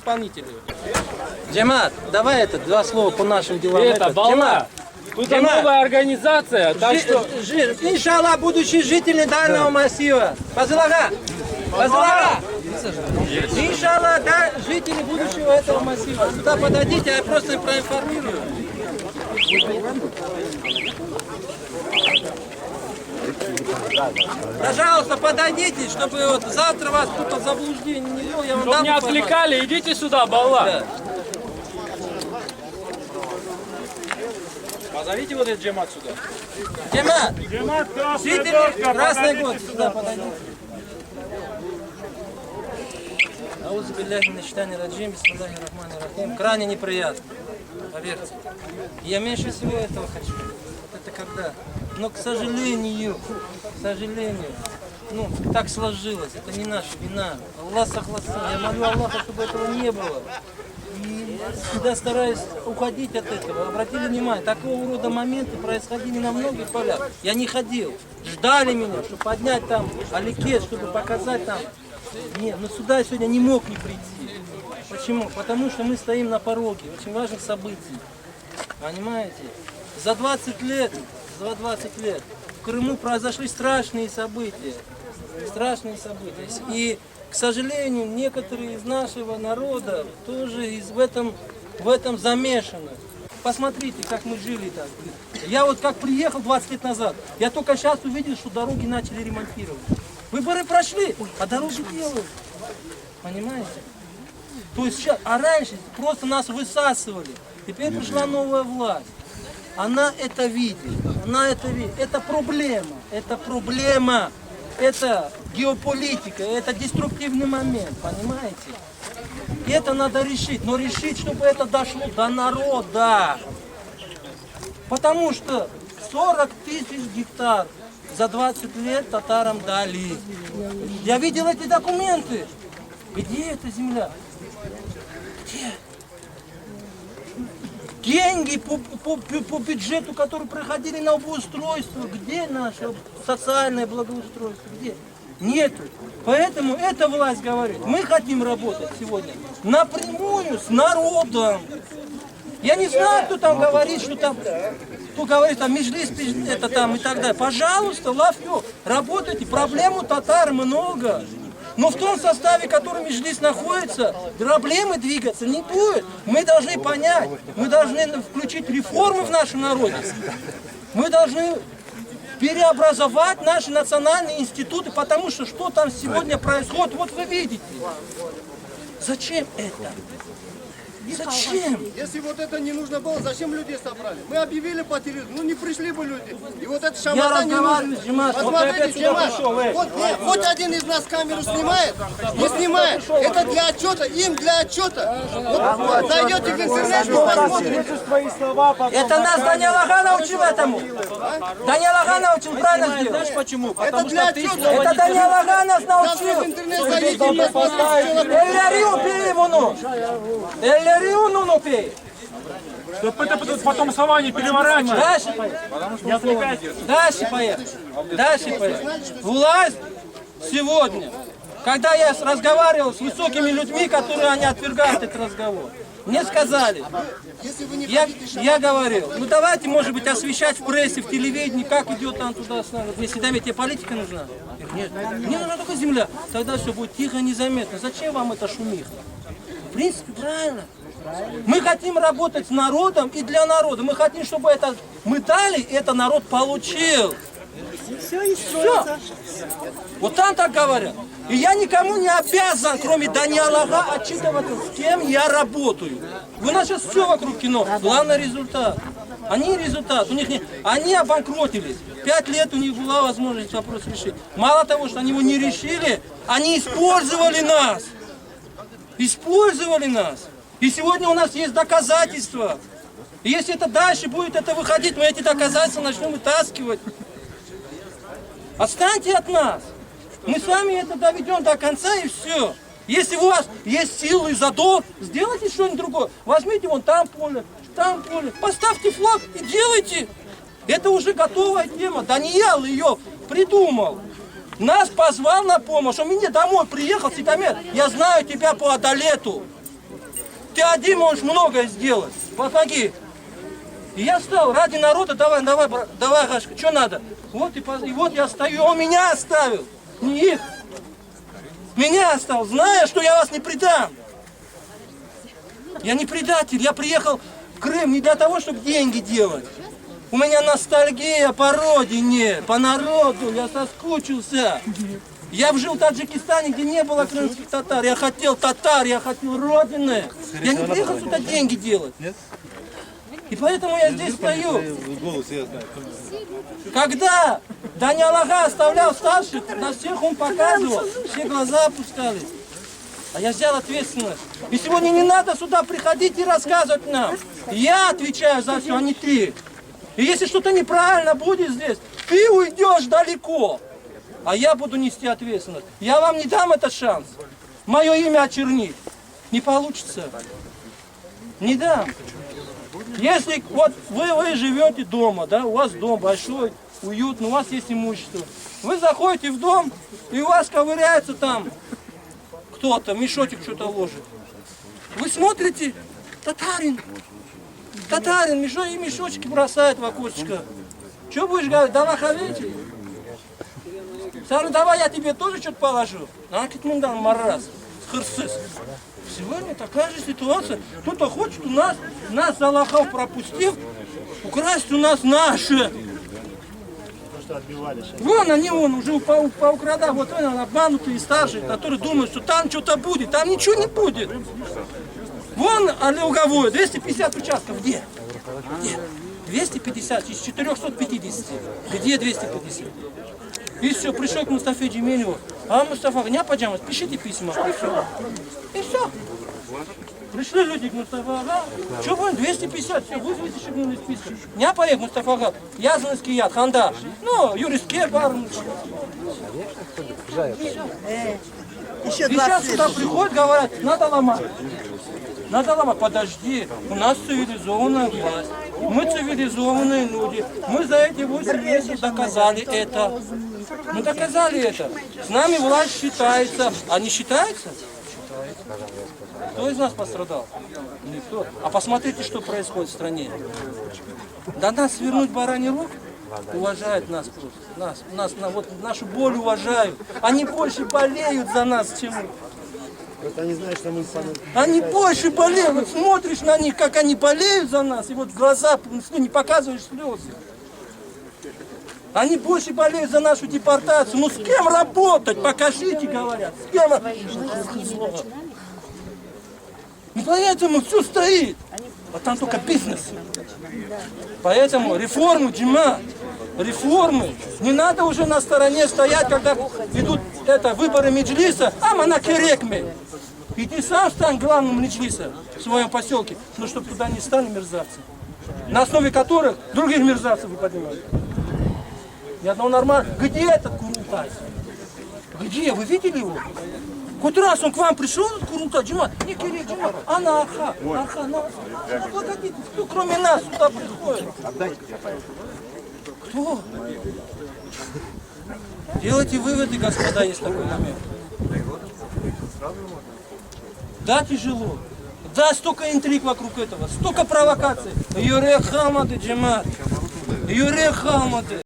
исполнителей. Джемат, давай два слова по нашим делам. Балла. Тут новая организация, так что... Иншаллах, будущие жители данного массива. Пазылага! Пазылага! Иншаллах, да, жители будущего этого массива. Сюда подойдите, я просто проинформирую. Пожалуйста, подойдите, чтобы вот завтра вас кто-то в заблуждение не вел. Я вам Чтобы не отвлекали, идите сюда, Балла. Да. Позовите вот этот джемат сюда. Джемат! Жители Красный год, сюда подойдите. Крайне неприятно, поверьте. Я меньше всего этого хочу. Вот это когда. Но, к сожалению, ну, так сложилось. Это не наша вина. Аллах согласен. Я молю Аллаха, чтобы этого не было. И всегда стараюсь уходить от этого. Обратили внимание, такого рода моменты происходили на многих полях. Я не ходил. Ждали меня, чтобы поднять там аликет, чтобы показать там. Нет, но сюда я сегодня не мог не прийти. Почему? Потому что мы стоим на пороге очень важных событий. Понимаете? За 20 лет в Крыму произошли страшные события. И, к сожалению, некоторые из нашего народа тоже в этом замешаны. Посмотрите, как мы жили так. Я вот как приехал 20 лет назад, я только сейчас увидел, что дороги начали ремонтировать. Выборы прошли, а дороги делают. Понимаете? То есть сейчас, а раньше просто нас высасывали. Теперь пришла новая власть. Она это видит. Это проблема. Это геополитика, это деструктивный момент, понимаете? И это надо решить, но решить, чтобы это дошло до народа. Потому что 40 тысяч гектар за 20 лет татарам дали. Я видел эти документы. Где эта земля? Где? Деньги по бюджету, которые проходили на обустройство, где наше социальное благоустройство, где? Нету. Поэтому эта власть говорит, мы хотим работать сегодня напрямую с народом. Я не знаю, кто там говорит, кто говорит, там, Меджлис, это там и так далее. Пожалуйста, лафьё, работайте, проблем у татар много. Но в том составе, в котором Меджлис находится, проблемы двигаться не будет. Мы должны понять, мы должны включить реформы в нашем народе. Мы должны переобразовать наши национальные институты, потому что там сегодня происходит, вот вы видите. Зачем это? Зачем? Если вот это не нужно было, зачем людей собрали? Мы объявили по телевизору, не пришли бы люди. И вот это шамата не нужно. Посмотрите, Джемат, хоть один из нас камеру снимает, не снимает. Это для отчета, им для отчета. Вот зайдете в интернет и посмотрите. Это нас Даниил Ага научил этому. Даниил Ага научил правильно сделать. Знаешь почему? Это для отчета. Это Даниил Ага нас Завтра в научил. интернет зайдите и посмотрите. Эллириу пей его, Эллириу ну пей. Чтобы это потом слова не переворачивать. Дальше поехали. Власть сегодня, когда я разговаривал с высокими людьми, которые они отвергают этот разговор, мне сказали, я говорил, ну давайте, может быть, освещать в прессе, в телевидении, как идет там туда, если тебе политика нужна. Нет, мне нужна только земля. Тогда все будет тихо, незаметно. Зачем вам это шумиха? В принципе, правильно. Мы хотим работать с народом и для народа. Мы хотим, чтобы это мы дали, это народ получил. Все. Вот там так говорят. И я никому не обязан, кроме Даниила Ага, отчитываться, с кем я работаю. У нас сейчас все вокруг кино. Главный результат. У них они обанкротились. 5 лет у них была возможность вопрос решить. Мало того, что они его не решили, они использовали нас. И сегодня у нас есть доказательства. И если это дальше будет выходить, мы эти доказательства начнем вытаскивать. Отстаньте от нас. Мы с вами это доведем до конца и все. Если у вас есть силы и задор, сделайте что-нибудь другое. Возьмите вон там поле, поставьте флаг и делайте. Это уже готовая тема. Даниил ее придумал. Нас позвал на помощь. Он мне домой приехал, Титамир. Я знаю тебя по Адалету. Ты один можешь многое сделать. Помоги. И я стал ради народа, давай, Гашка, что надо? Вот и вот я стою, он меня оставил, не их. Меня оставил, зная, что я вас не предам. Я не предатель, я приехал в Крым не для того, чтобы деньги делать. У меня ностальгия по родине, по народу, я соскучился. Я жил в Таджикистане, где не было крымских татар. Я хотел родины. Я не приехал сюда деньги делать. И поэтому я здесь стою. Когда Даниал Ага оставлял старших, на всех он показывал, все глаза опускались. А я взял ответственность. И сегодня не надо сюда приходить и рассказывать нам. Я отвечаю за все, а не ты. И если что-то неправильно будет здесь, ты уйдешь далеко. А я буду нести ответственность. Я вам не дам этот шанс. Мое имя очернить. Не получится. Не дам. Если вот вы живете дома, да, у вас дом большой, уютный, у вас есть имущество. Вы заходите в дом, и у вас ковыряется там кто-то, мешочек что-то ложит. Вы смотрите, татарин, мешочки бросает в окошечко. Что будешь говорить, давай хавети? Давай я тебе тоже что-то положу. Акитмундан мараз, хырсыс. Сегодня такая же ситуация. Кто-то хочет у нас за лохов пропустив, украсть у нас наши. Вон они уже поукрада, вот он обманутые старшие, которые думают, что там что-то будет. Там ничего не будет. Вон луговое, 250 участков. Где? 250 из 450. Где 250? И все, пришел к Мустафе Джемилеву. А Мустафа, не паджамас, пишите письма. И все. Пришли люди к Мустафе Ага. Что будет? 250, все, вызовите шагнули список. Не поехал Мустафа Ага. Язанский яд, ханда. Ну, юристке бар. И сейчас сюда приходят, говорят, надо ломать. Надо ломать. Подожди, у нас цивилизованная власть. Мы цивилизованные люди. Мы за эти 8 месяцев доказали это. Мы доказали это. С нами власть считается. А не считается? Кто из нас пострадал? Никто. А посмотрите, что происходит в стране. До нас свернуть бараний рог? Уважают нас просто. Нас вот нашу боль уважают. Они больше болеют за нас, чем мы. Они знают, что мы Они больше болеют. Вот смотришь на них, как они болеют за нас, и вот глаза не показываешь слезы. Они больше болеют за нашу депортацию. Ну с кем работать? Покажите, говорят. С кем? Ну поэтому все стоит. А там только бизнес. Поэтому реформы, джима, реформы. Не надо уже на стороне стоять, когда идут выборы меджлиса. А манакерекме. И ты сам стань главным меджлиса в своем поселке. Но чтобы туда не стали мерзавцы. На основе которых других мерзавцев вы поднимаете. Ни одного нормального. Где этот Курултай? Где? Вы видели его? Хоть раз он к вам пришел, этот Курултай, Джимат? Не Кирилл, Джимат. Она Аха. Погодите, кто кроме нас сюда приходит? Кто? Делайте выводы, господа, есть такой момент. Да, тяжело. Да, столько интриг вокруг этого, столько провокаций. Юрия Халмады, Джимат. Юрия Халмады.